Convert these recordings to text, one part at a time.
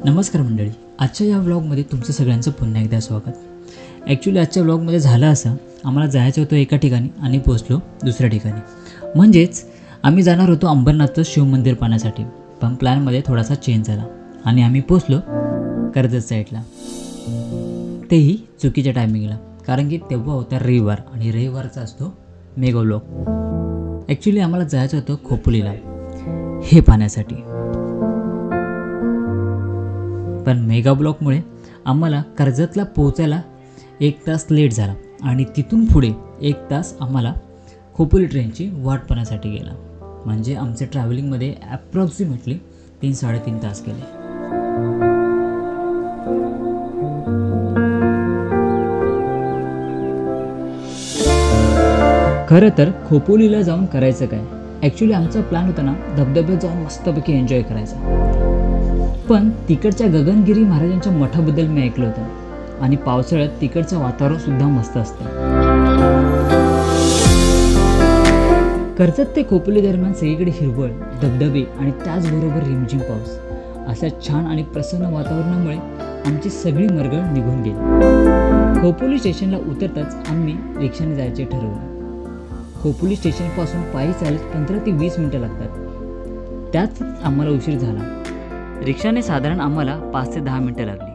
नमस्कार मंडळी, आजच्या या व्लॉगमध्ये तुमचं सगळ्यांचं पुन्हा एकदा स्वागत. ॲक्च्युली आजच्या व्लॉगमध्ये झालं असं, आम्हाला जायचं होतं एका ठिकाणी आणि पोचलो दुसऱ्या ठिकाणी. म्हणजेच आम्ही जाणार होतो अंबरनाथचं शिवमंदिर पाहण्यासाठी, पण प्लॅनमध्ये थोडासा चेंज झाला आणि आम्ही पोचलो कर्जत साईडला, तेही चुकीच्या टायमिंगला, कारण की तेव्हा होता रविवार आणि रविवारचा असतो मेगा व्लॉग. ॲक्च्युली आम्हाला जायचं होतं खोपोलीला हे पाहण्यासाठी, पण मेगा ब्लॉकमुळे आम्हाला कर्जतला पोहोचायला 1 तास लेट झाला आणि तिथून पुढे 1 तास आम्हाला खोपोली ट्रेनची वाट पाहण्यासाठी गेला. म्हणजे आमचे ट्रॅव्हलिंगमध्ये ॲप्रॉक्सिमेटली 3-3.5 तास गेले. खरं तर खोपोलीला जाऊन करायचं काय, ॲक्च्युली आमचा प्लॅन होता ना धबधब्यात जाऊन मस्तपैकी एन्जॉय करायचा. पण तिकडच्या गगनगिरी महाराजांच्या मठाबद्दल मी ऐकलं होतं आणि पावसाळ्यात तिकडचं वातावरणसुद्धा मस्त असतं. कर्जत ते खोपोली दरम्यान सगळीकडे हिरवळ, धबधबे आणि त्याचबरोबर रिमझिम पाऊस, अशा छान आणि प्रसन्न वातावरणामुळे आमची सगळी मरगळ निघून गेली. खोपोली स्टेशनला उतरताच आम्ही रिक्षाने जायचे ठरवलं. खोपोली स्टेशनपासून पायी चालत 15 ते 20 मिनटं लागतात. त्यात आम्हाला उशीर झाला. रिक्षाने साधारण आम्हाला 5 ते 10 मिनटं लागली.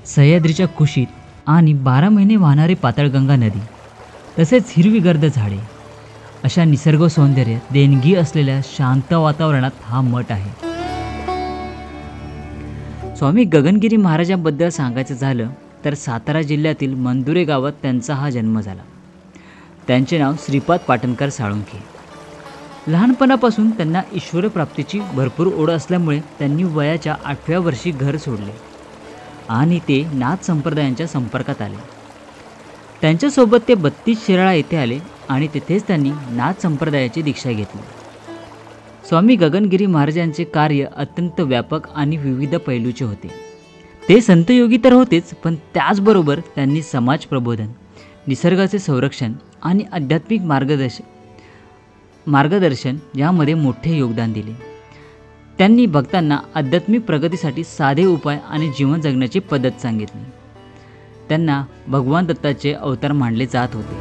सह्याद्रीच्या कुशीत आणि 12 महिने वाहणारी पाताळगंगा नदी, तसेच हिरवीगर्द झाडे, अशा निसर्ग सौंदर्य देणगी असलेल्या शांत वातावरणात हा मठ आहे. स्वामी गगनगिरी महाराजांबद्दल सांगायचं झालं तर सातारा जिल्ह्यातील मंदुरे गावात त्यांचा हा जन्म झाला. त्यांचे नाव श्रीपाद पाटणकर साळुंखे. लहानपणापासून त्यांना ईश्वरप्राप्तीची भरपूर ओढ असल्यामुळे त्यांनी वयाच्या 8व्या वर्षी घर सोडले आणि ते नाथ संप्रदायांच्या संपर्कात आले. त्यांच्यासोबत ते 32 शिराळा येथे आले आणि तिथेच त्यांनी नाथ संप्रदायाची दीक्षा घेतली. स्वामी गगनगिरी महाराजांचे कार्य अत्यंत व्यापक आणि विविध पैलूचे होते. ते संतयोगी तर होतेच, पण त्याचबरोबर त्यांनी समाज प्रबोधन, निसर्गाचे संरक्षण आणि आध्यात्मिक मार्गदर्शन यामध्ये मोठे योगदान दिले. त्यांनी भक्तांना आध्यात्मिक प्रगतीसाठी साधे उपाय आणि जीवन जगण्याची पद्धत सांगितली. त्यांना भगवान दत्ताचे अवतार मानले जात होते.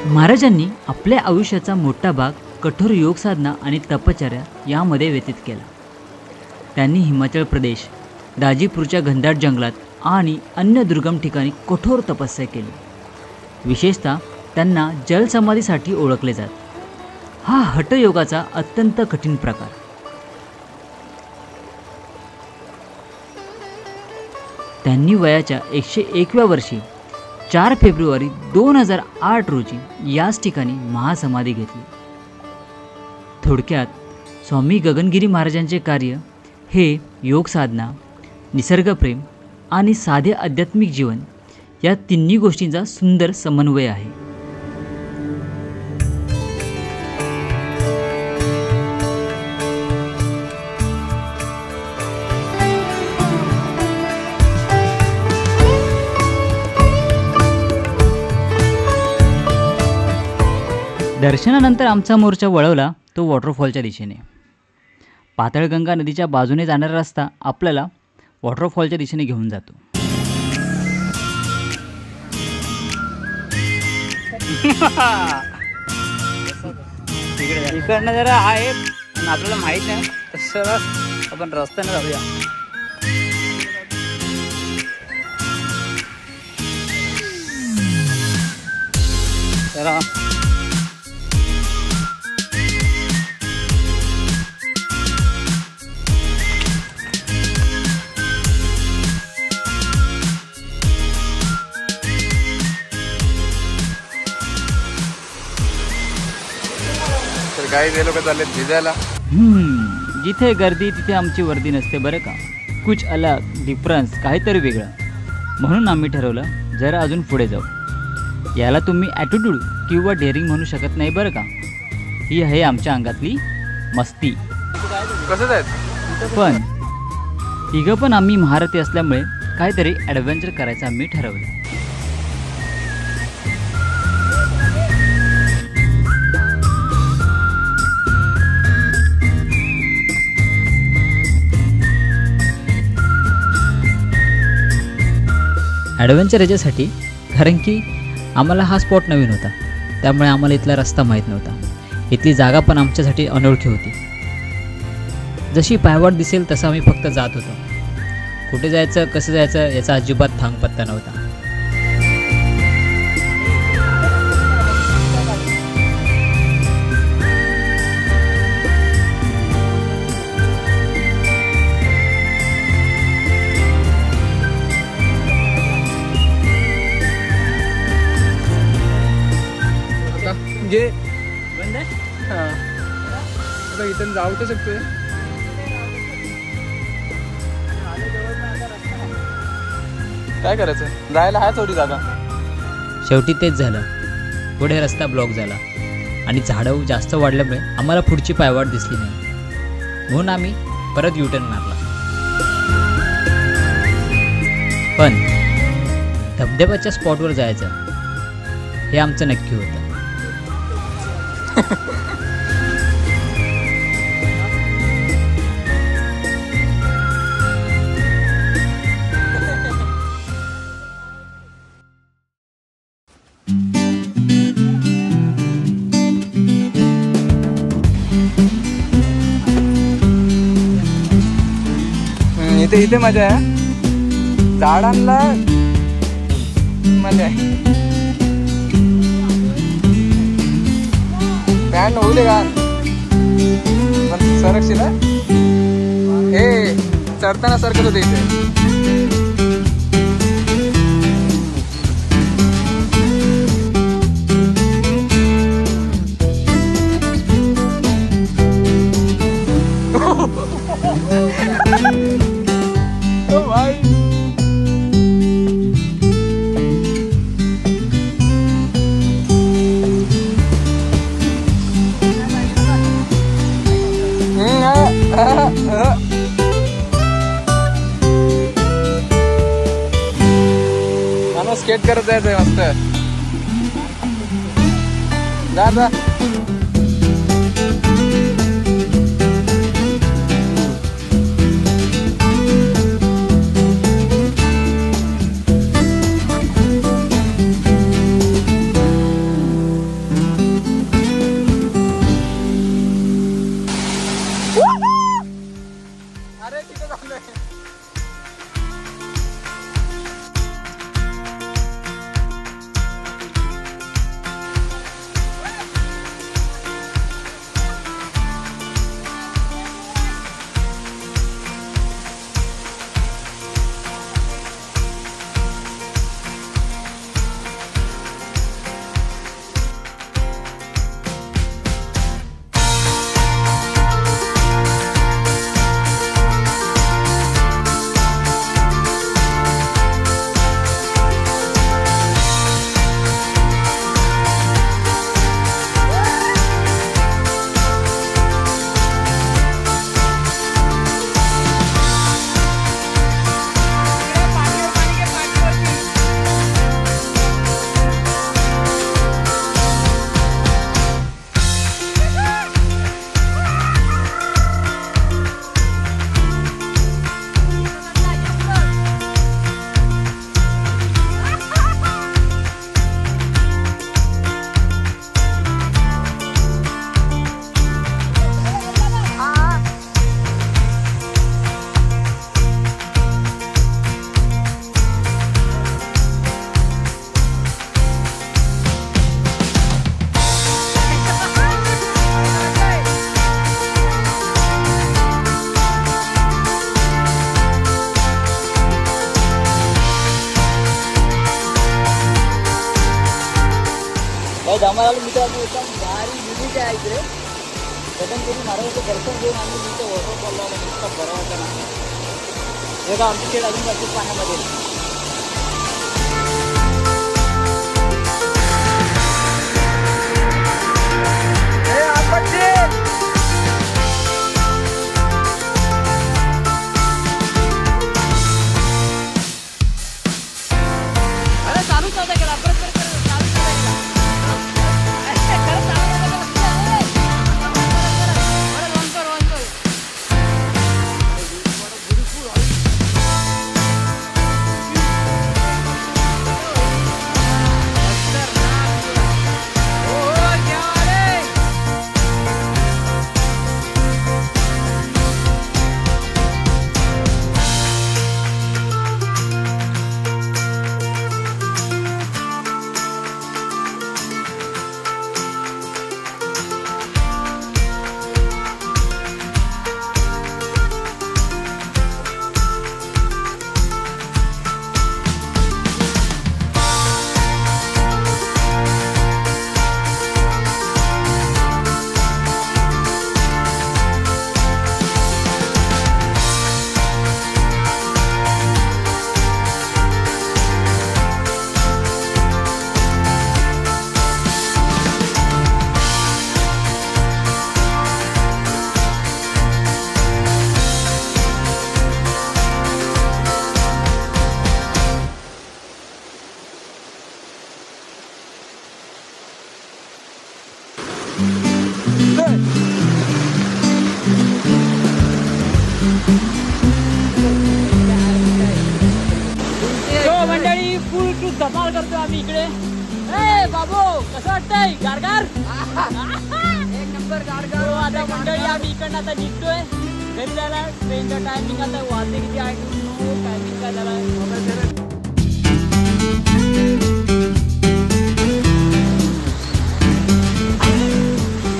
महाराजांनी आपल्या आयुष्याचा मोठा भाग कठोर योग साधना आणि तपश्चर्या यामध्ये व्यतीत केला. त्यांनी हिमाचल प्रदेश, दाजीपूरच्या घनदाट जंगलात आणि अन्य दुर्गम ठिकाणी कठोर तपस्या केली. विशेषतः त्यांना जलसमाधीसाठी ओळखले जात. हा हठयोगाचा अत्यंत कठीण प्रकार. त्यांनी वयाच्या 101व्या वर्षी 4 फेब्रुवारी 2008 रोजी याच ठिकाणी महासमाधी घेतली. थोडक्यात स्वामी गगनगिरी महाराजांचे कार्य हे योग साधना, निसर्गप्रेम आणि साधे आध्यात्मिक जीवन या तिन्ही गोष्टींचा सुंदर समन्वय आहे. दर्शनानंतर आमचा मोर्चा वळवला तो वॉटरफॉलच्या दिशेने. पाताळगंगा नदीच्या बाजूने जाणारा रस्ता आपल्याला वॉटरफॉलच्या दिशेने घेऊन जातो. इकडनं जरा आहे पण आपल्याला माहित नाही, तसं आपण रस्त्याने जाऊया. जरा काही ते लोक चालले भिजायला. जिथे गर्दी तिथे आमची वर्दी नसते बरं का. कुछ अलग, डिफरन्स, काहीतरी वेगळं. म्हणून आम्ही ठरवलं जरा अजून पुढे जाऊ. याला तुम्ही ॲटिट्यूड किंवा डेअरिंग म्हणू शकत नाही बरं का. ही आहे आमच्या अंगातली मस्ती. कसं जायचं? पण तिघं पण आम्ही महारथी असल्यामुळे काहीतरी ॲडव्हेंचर करायचं आम्ही ठरवलं. ॲडव्हेंचर याच्यासाठी कारण की आम्हाला हा स्पॉट नवीन होता, त्यामुळे आम्हाला इथला रस्ता माहीत नव्हता. इथली जागा पण आमच्यासाठी अनोळखी होती. जशी पायवाट दिसेल तसं आम्ही फक्त जात होतो. कुठे जायचं कसं जायचं याचा अजिबात थांगपत्ता नव्हता. घे इथून जाऊ तर शकतोय. काय करायचं, जायला आहे थोडी जागा. शेवटी तेच झालं. पुढे रस्ता ब्लॉक झाला आणि झाडं जास्त वाढल्यामुळे आम्हाला पुढची पायवाट दिसली नाही, म्हणून आम्ही परत युटर्न मारला. पण धबधब्याच्या स्पॉटवर जायचं हे आमचं नक्की होतं. इथे इथे मजा आहे, झाडांना मजा आहे. बँड होऊ दे का सरकशील हे चढताना सरकत होते इथे. स्केट करत जायचंय मस्त. जा जा. अरे तिथे झालंय. आम्हाला मित्रांनो एकदम भारी म्युझिक आहे इकडे. गगनगिरी महाराजांचं दर्शन घेऊन आम्ही तिथे वॉटरफॉलला आलो. नुसता बरं वाटतं ना. हे का आमची शेड अजून जास्त पाण्यामध्ये. तो मंडळी फुल टू धमाल करतो आम्ही इकडे. ए बाबू कसं वाटतंय गारगार? एक नंबर गारगार. आता मंडळी आम्ही इकडनं आता निघतोय घरी जायला. ट्रेनचा टायमिंग आता वाजले किती आहे टायमिंग काय झाला.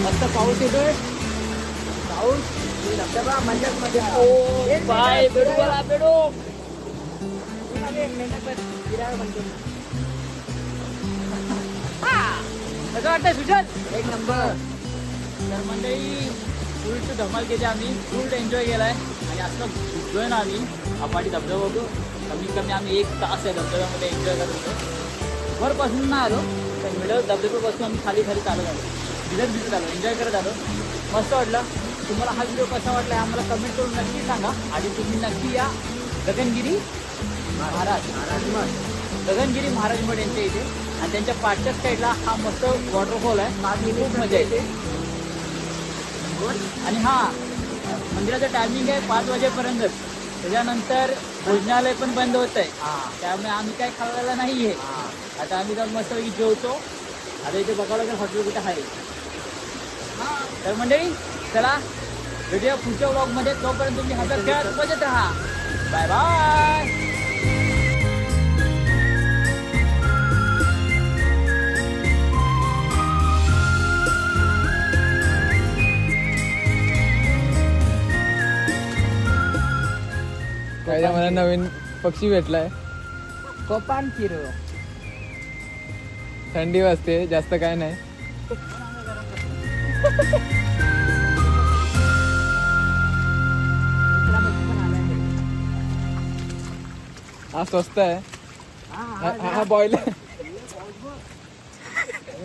मस्त पाऊस येतोय. पाऊस धबधबा मजाच मध्ये. ओ बाय बेडू वाला बेडू. कसं वाटतंय सुजत? एक नंबर. तर मंडळी फुल टू धमाल केली आम्ही. फुल एन्जॉय केलाय आणि असं भिजलोय ना आम्ही. आपाटी धबधबा बघू. कमीत कमी आम्ही 1 तास आहे धबधब्यामध्ये एन्जॉय करत होतो. वरपासून ना आलो तर मिडल धबधब्यापासून आम्ही खाली चालत आलो. भिजत आलो, एन्जॉय करत आलो. मस्त वाटलं. तुम्हाला हा व्हिडिओ कसा वाटला आम्हाला कमेंट करून नक्की सांगा. आणि तुम्ही नक्की या गगनगिरी गगनगिरी महाराज मठ यांच्या इथे. आणि त्यांच्या पाठच्या साईडला हा मस्त वॉटरफॉल आहे. खूप मजा येते. आणि हा मंदिराचं टायमिंग आहे 5 वाजेपर्यंत. त्याच्यानंतर भोजनालय पण बंद होत आहे. त्यामुळे आम्ही काय खाल्लेलं नाही आहे. आता आम्ही जाऊन मस्तपैकी जेवतो. आता इथे बघावं लागेल हॉटेल कुठे आहे. तर मंडळी चला भेटूया पुढच्या व्लॉगमध्ये. तोपर्यंत तुम्ही हसत खेळत मजेत राहा. Bye bye. काय मला नवीन पक्षी भेटलाय. कोपान किरो. थंडी वाजते जास्त काय नाही. हा स्वस्त आहे. हा बॉयलर